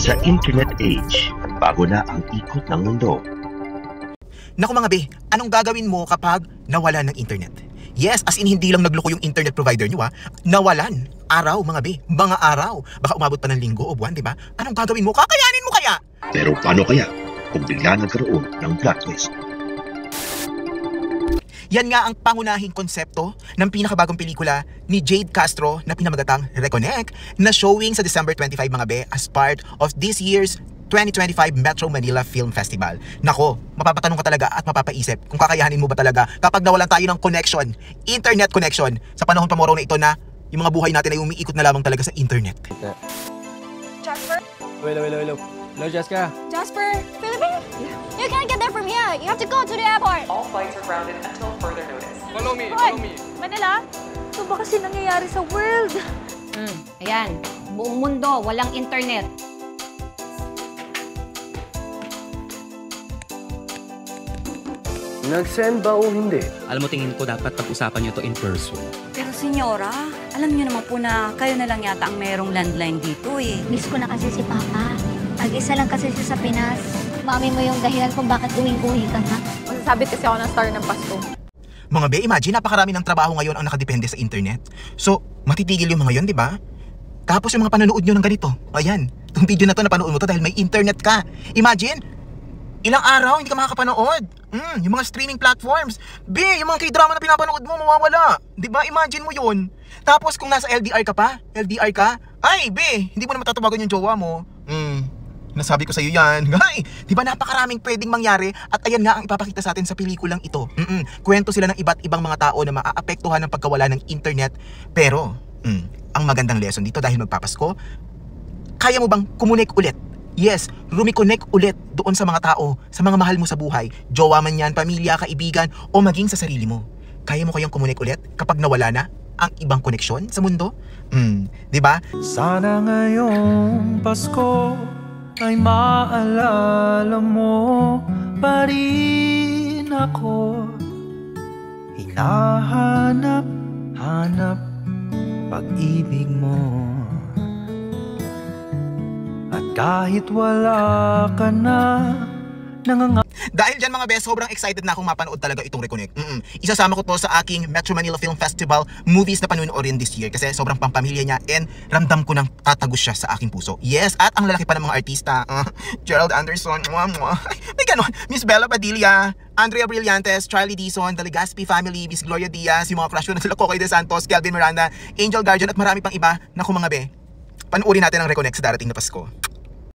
Sa internet age, bago na ang ikot ng mundo. Naku mga be, anong gagawin mo kapag nawalan ng internet? Yes, as in hindi lang nagloko yung internet provider nyo nawalan. Araw mga be, mga araw. Baka umabot pa ng linggo o buwan, di ba? Anong gagawin mo? Kakayanin mo kaya? Pero paano kaya kung bigla nagkaroon ng plot twist? Yan nga ang pangunahing konsepto ng pinakabagong pelikula ni Jade Castro na pinamagatang Reconnect na showing sa December 25 mga be as part of this year's 2025 Metro Manila Film Festival. Nako, mapapatanong ka talaga at mapapaisip kung kakayanin mo ba talaga kapag nawalan tayo ng connection, internet connection, sa panahon pamoraw na ito na yung mga buhay natin ay umiikot na lamang talaga sa internet. Jasper? Hello, Jessica. Jasper? Philippines? Yeah. You can't get there from here. You have to go to the airport. All flights are grounded until further notice. Follow me, Hoy, Manila? Ito ba kasi nangyayari sa world? Ayan, buong mundo, walang internet. Nag-send ba o hindi? Alam mo, tingin ko dapat pag-usapan niyo to in person. Pero senyora, alam niyo naman po na kayo na lang yata ang merong landline dito eh. Miss ko na kasi si Papa. Mag-isa lang kasi siya sa Pinas. Mami mo yung dahilan kung bakit uwing-uwi ka na. Masasabit kasi ako ng star ng Pasko. Mga be, imagine napakarami ng trabaho ngayon ang nakadepende sa internet. So, matitigil yung mga yon, di ba? Tapos yung mga panonood nyo ng ganito. Ayan, itong video na to napanood mo to dahil may internet ka. Imagine, ilang araw hindi ka makakapanood. Yung mga streaming platforms. Be, yung mga k-drama na pinapanood mo, mawawala. Diba? Imagine mo yun. Tapos kung nasa LDR ka pa, ay, be, hindi mo na matatawagan yung jowa mo. Nasabi ko sa'yo yan. Ay, diba napakaraming pwedeng mangyari at ayan nga ang ipapakita sa atin sa pelikulang ito. Kwento sila ng iba't ibang mga tao na maaapektuhan ng pagkawala ng internet. Pero, ang magandang lesson dito dahil magpapasko, kaya mo bang kumunik ulit? Yes, rumiconnect ulit doon sa mga tao, sa mga mahal mo sa buhay. Jowa man yan, pamilya, kaibigan, o maging sa sarili mo. Kaya mo kayang kumunik ulit kapag nawala na ang ibang koneksyon sa mundo? Diba? Sana ngayong Pasko ay maalala mo pa rin ako. Hinahanap pag-ibig mo. At kahit wala ka na, dahil dyan mga best, sobrang excited na akong mapanood talaga itong Reconnect. Isasama ko to sa aking Metro Manila Film Festival movies na panunoodin this year kasi sobrang pampamilya niya and ramdam ko nang tatagos siya sa aking puso. Yes, at ang lalaki pa ng mga artista, Gerald Anderson, may ganon, Miss Bella Padilla, Andrea Brillantes, Charlie Dizon, The Legaspi Family, Miss Gloria Diaz, yung mga crush ko na sila Cocoy De Santos, Kelvin Miranda, Angel Guardian at marami pang iba. Naku mga be, panuorin natin ang Reconnect sa darating na Pasko.